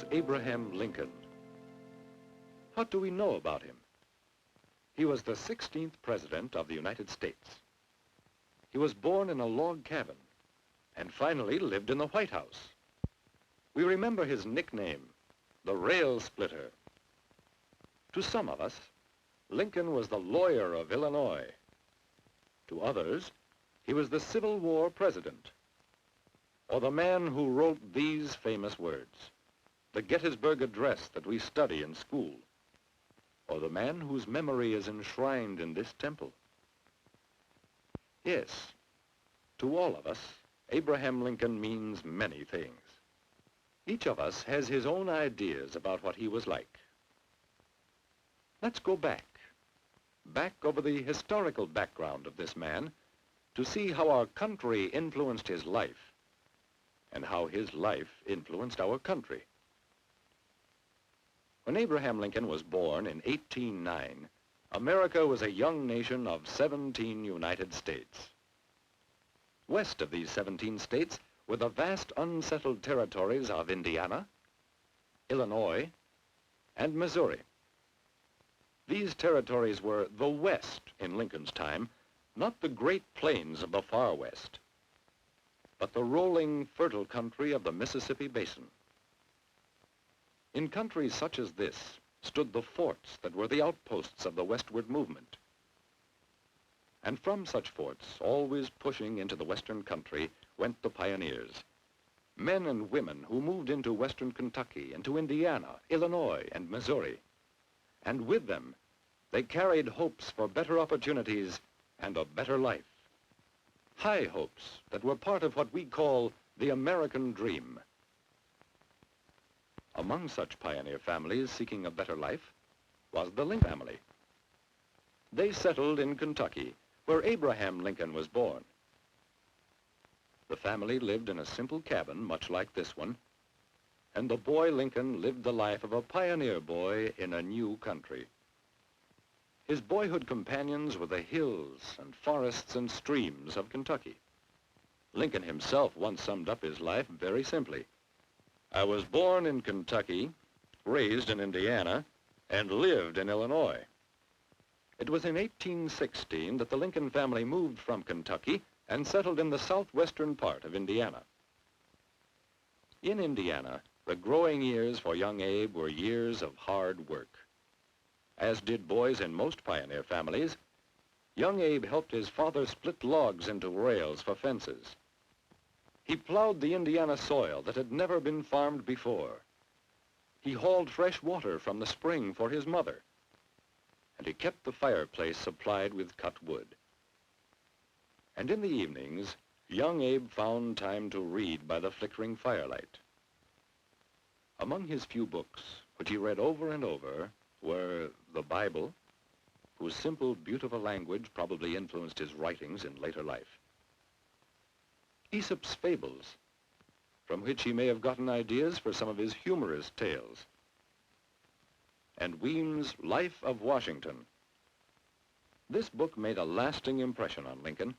was Abraham Lincoln. What do we know about him? He was the 16th President of the United States. He was born in a log cabin and finally lived in the White House. We remember his nickname, the Rail Splitter. To some of us, Lincoln was the lawyer of Illinois. To others, he was the Civil War president, or the man who wrote these famous words, the Gettysburg Address that we study in school, or the man whose memory is enshrined in this temple. Yes, to all of us, Abraham Lincoln means many things. Each of us has his own ideas about what he was like. Let's go back over the historical background of this man to see how our country influenced his life and how his life influenced our country. When Abraham Lincoln was born in 1809, America was a young nation of 17 United States. West of these 17 states were the vast unsettled territories of Indiana, Illinois, and Missouri. These territories were the West in Lincoln's time, not the great plains of the far West, but the rolling, fertile country of the Mississippi Basin. In countries such as this stood the forts that were the outposts of the westward movement. And from such forts, always pushing into the western country, went the pioneers, men and women who moved into western Kentucky, into Indiana, Illinois, and Missouri. And with them, they carried hopes for better opportunities and a better life. High hopes that were part of what we call the American dream. Among such pioneer families seeking a better life was the Lincoln family. They settled in Kentucky, where Abraham Lincoln was born. The family lived in a simple cabin, much like this one, and the boy Lincoln lived the life of a pioneer boy in a new country. His boyhood companions were the hills and forests and streams of Kentucky. Lincoln himself once summed up his life very simply. I was born in Kentucky, raised in Indiana, and lived in Illinois. It was in 1816 that the Lincoln family moved from Kentucky and settled in the southwestern part of Indiana. In Indiana, the growing years for young Abe were years of hard work. As did boys in most pioneer families, young Abe helped his father split logs into rails for fences. He plowed the Indiana soil that had never been farmed before. He hauled fresh water from the spring for his mother. And he kept the fireplace supplied with cut wood. And in the evenings, young Abe found time to read by the flickering firelight. Among his few books, which he read over and over, were the Bible, whose simple, beautiful language probably influenced his writings in later life, Aesop's fables, from which he may have gotten ideas for some of his humorous tales, and Weems' Life of Washington. This book made a lasting impression on Lincoln.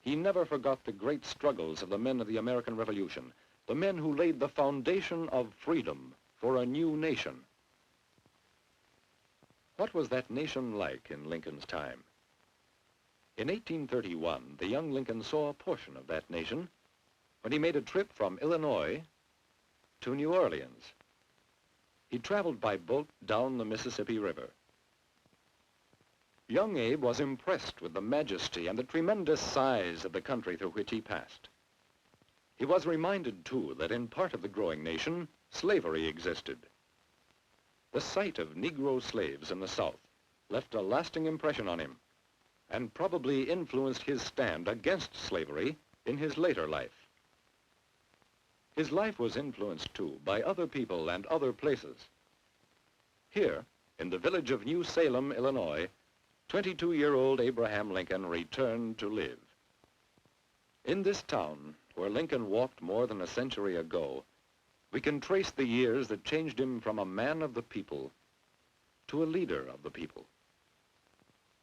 He never forgot the great struggles of the men of the American Revolution, the men who laid the foundation of freedom for a new nation. What was that nation like in Lincoln's time? In 1831, the young Lincoln saw a portion of that nation when he made a trip from Illinois to New Orleans. He traveled by boat down the Mississippi River. Young Abe was impressed with the majesty and the tremendous size of the country through which he passed. He was reminded, too, that in part of the growing nation, slavery existed. The sight of Negro slaves in the South left a lasting impression on him and probably influenced his stand against slavery in his later life. His life was influenced, too, by other people and other places. Here, in the village of New Salem, Illinois, 22-year-old Abraham Lincoln returned to live. In this town, where Lincoln walked more than a century ago, we can trace the years that changed him from a man of the people to a leader of the people.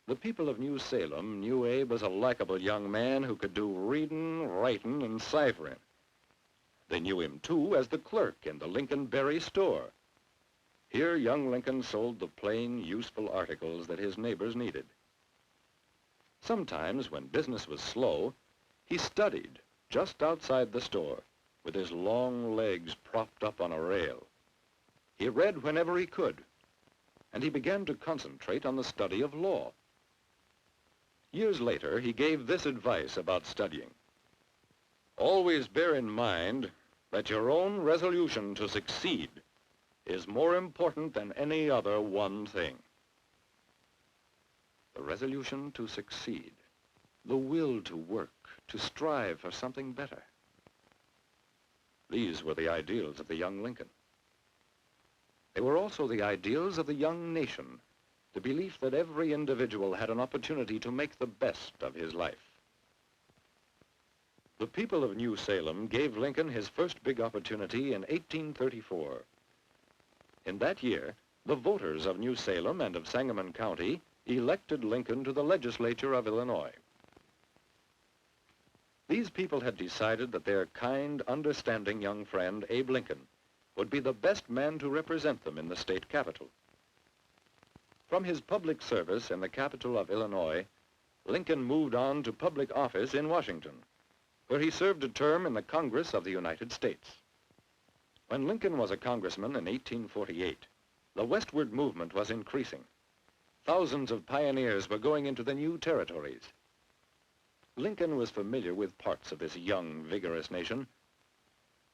The people of New Salem knew Abe as a likable young man who could do reading, writing, and ciphering. They knew him, too, as the clerk in the Lincoln Berry store. Here, young Lincoln sold the plain, useful articles that his neighbors needed. Sometimes, when business was slow, he studied just outside the store with his long legs propped up on a rail. He read whenever he could, and he began to concentrate on the study of law. Years later, he gave this advice about studying. Always bear in mind that your own resolution to succeed is more important than any other one thing. The resolution to succeed, the will to work, to strive for something better. These were the ideals of the young Lincoln. They were also the ideals of the young nation, the belief that every individual had an opportunity to make the best of his life. The people of New Salem gave Lincoln his first big opportunity in 1834. In that year, the voters of New Salem and of Sangamon County elected Lincoln to the legislature of Illinois. These people had decided that their kind, understanding young friend, Abe Lincoln, would be the best man to represent them in the state capital. From his public service in the capital of Illinois, Lincoln moved on to public office in Washington, where he served a term in the Congress of the United States. When Lincoln was a congressman in 1848, the westward movement was increasing. Thousands of pioneers were going into the new territories. Lincoln was familiar with parts of this young, vigorous nation.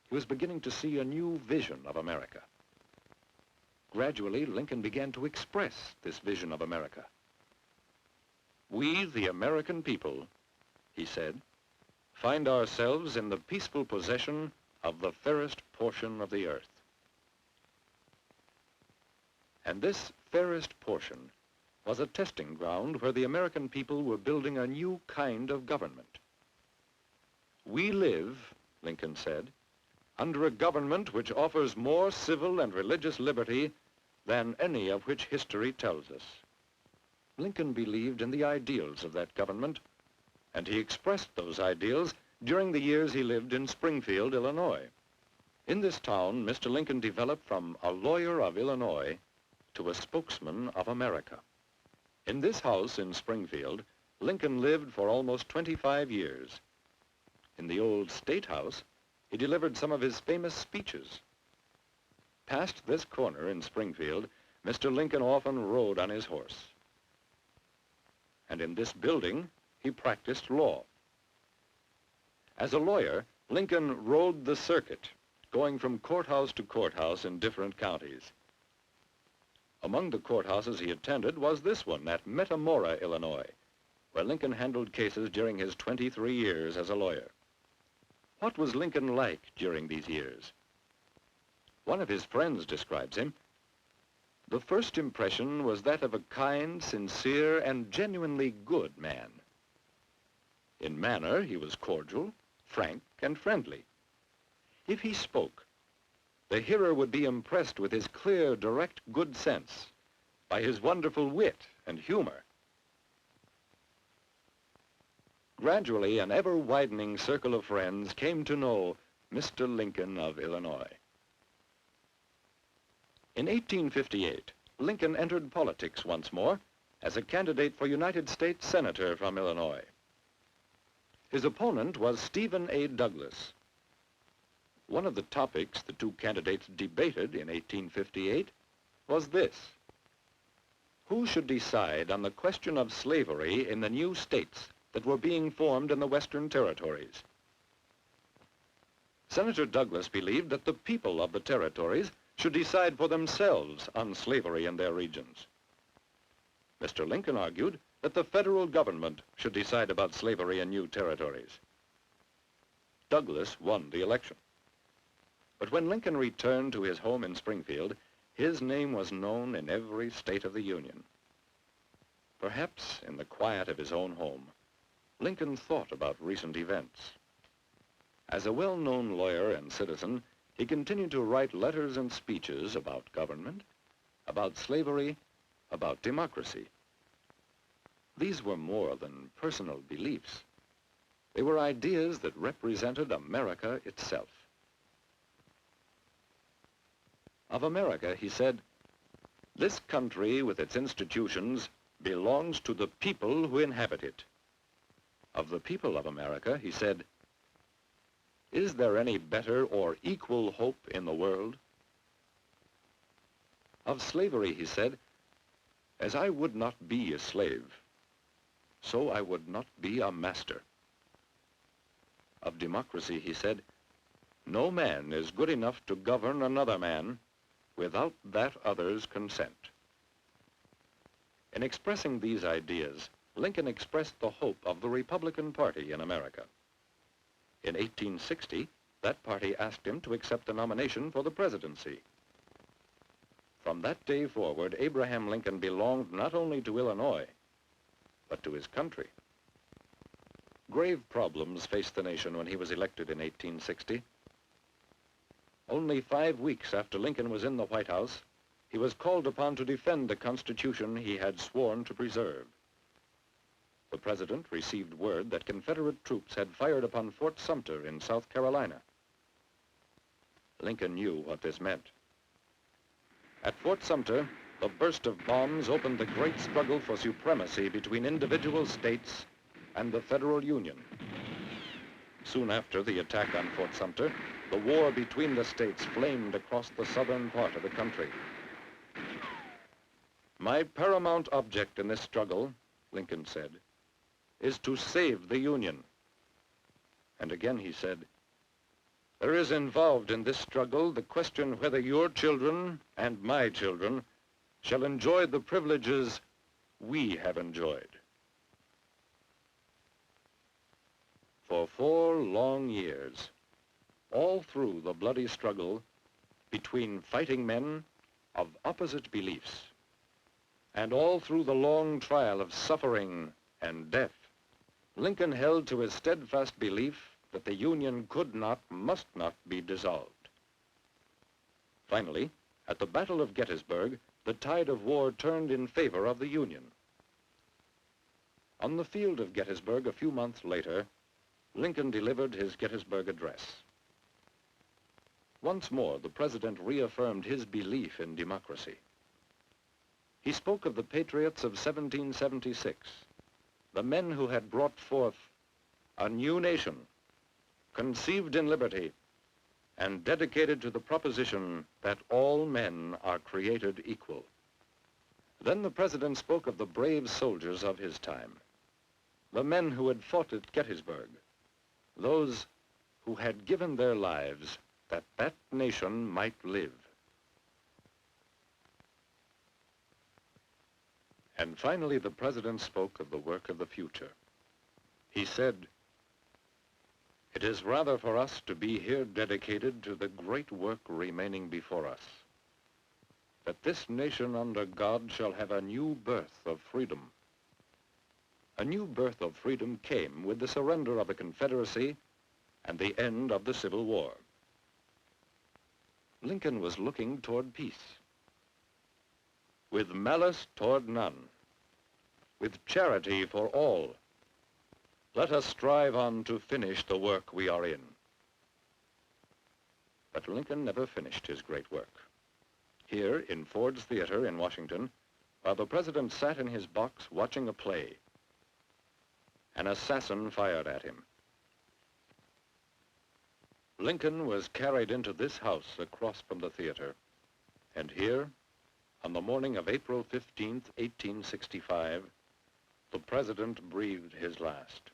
He was beginning to see a new vision of America. Gradually, Lincoln began to express this vision of America. "We, the American people," he said, "find ourselves in the peaceful possession of the fairest portion of the earth." And this fairest portion was a testing ground where the American people were building a new kind of government. "We live," Lincoln said, "under a government which offers more civil and religious liberty than any of which history tells us." Lincoln believed in the ideals of that government, and he expressed those ideals during the years he lived in Springfield, Illinois. In this town, Mr. Lincoln developed from a lawyer of Illinois to a spokesman of America. In this house in Springfield, Lincoln lived for almost 25 years. In the old State House, he delivered some of his famous speeches. Past this corner in Springfield, Mr. Lincoln often rode on his horse. And in this building, he practiced law. As a lawyer, Lincoln rode the circuit, going from courthouse to courthouse in different counties. Among the courthouses he attended was this one at Metamora, Illinois, where Lincoln handled cases during his 23 years as a lawyer. What was Lincoln like during these years? One of his friends describes him. "The first impression was that of a kind, sincere, and genuinely good man. In manner, he was cordial, frank, and friendly. If he spoke, the hearer would be impressed with his clear, direct good sense, by his wonderful wit and humor." Gradually, an ever-widening circle of friends came to know Mr. Lincoln of Illinois. In 1858, Lincoln entered politics once more as a candidate for United States Senator from Illinois. His opponent was Stephen A. Douglas. One of the topics the two candidates debated in 1858 was this: who should decide on the question of slavery in the new states that were being formed in the Western territories? Senator Douglas believed that the people of the territories should decide for themselves on slavery in their regions. Mr. Lincoln argued that the federal government should decide about slavery in new territories. Douglas won the election. But when Lincoln returned to his home in Springfield, his name was known in every state of the Union. Perhaps in the quiet of his own home, Lincoln thought about recent events. As a well-known lawyer and citizen, he continued to write letters and speeches about government, about slavery, about democracy. These were more than personal beliefs. They were ideas that represented America itself. Of America, he said, "This country with its institutions belongs to the people who inhabit it." Of the people of America, he said, "Is there any better or equal hope in the world?" Of slavery, he said, "As I would not be a slave, so I would not be a master." Of democracy, he said, "No man is good enough to govern another man without that other's consent." In expressing these ideas, Lincoln expressed the hope of the Republican Party in America. In 1860, that party asked him to accept the nomination for the presidency. From that day forward, Abraham Lincoln belonged not only to Illinois, but to his country. Grave problems faced the nation when he was elected in 1860. Only 5 weeks after Lincoln was in the White House, he was called upon to defend the Constitution he had sworn to preserve. The president received word that Confederate troops had fired upon Fort Sumter in South Carolina. Lincoln knew what this meant. At Fort Sumter, the burst of bombs opened the great struggle for supremacy between individual states and the Federal Union. Soon after the attack on Fort Sumter, the war between the states flamed across the southern part of the country. "My paramount object in this struggle," Lincoln said, "is to save the Union." And again he said, "There is involved in this struggle the question whether your children and my children shall enjoy the privileges we have enjoyed." For 4 long years, all through the bloody struggle between fighting men of opposite beliefs, and all through the long trial of suffering and death, Lincoln held to his steadfast belief that the Union could not, must not be dissolved. Finally, at the Battle of Gettysburg, the tide of war turned in favor of the Union. On the field of Gettysburg a few months later, Lincoln delivered his Gettysburg Address. Once more, the president reaffirmed his belief in democracy. He spoke of the patriots of 1776, the men who had brought forth a new nation, conceived in liberty, and dedicated to the proposition that all men are created equal. Then the president spoke of the brave soldiers of his time, the men who had fought at Gettysburg, those who had given their lives that that nation might live. And finally, the president spoke of the work of the future. He said, "It is rather for us to be here dedicated to the great work remaining before us, that this nation under God shall have a new birth of freedom." A new birth of freedom came with the surrender of the Confederacy and the end of the Civil War. Lincoln was looking toward peace. "With malice toward none, with charity for all, let us strive on to finish the work we are in." But Lincoln never finished his great work. Here, in Ford's Theater in Washington, while the president sat in his box watching a play, an assassin fired at him. Lincoln was carried into this house across from the theater, and here, on the morning of April 15th, 1865, the president breathed his last.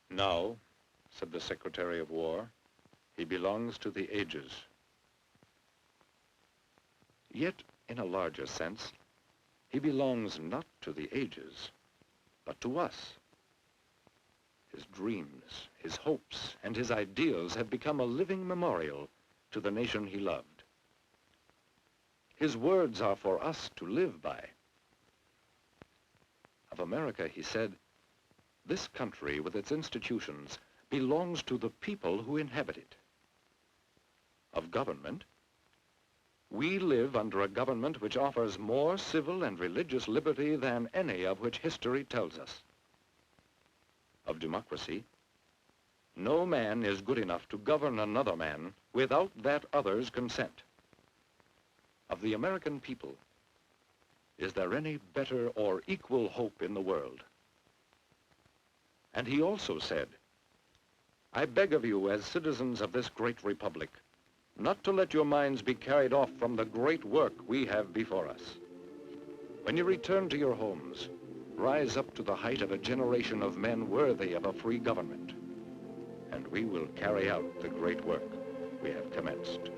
"Now," said the Secretary of War, "he belongs to the ages." Yet, in a larger sense, he belongs not to the ages, but to us. His dreams, his hopes, and his ideals have become a living memorial to the nation he loved. His words are for us to live by. Of America, he said, "This country with its institutions belongs to the people who inhabit it." Of government, "We live under a government which offers more civil and religious liberty than any of which history tells us." Of democracy, "No man is good enough to govern another man without that other's consent." of the American people, is there any better or equal hope in the world? And he also said, I beg of you as citizens of this great republic, not to let your minds be carried off from the great work we have before us. When you return to your homes, rise up to the height of a generation of men worthy of a free government, and we will carry out the great work we have commenced.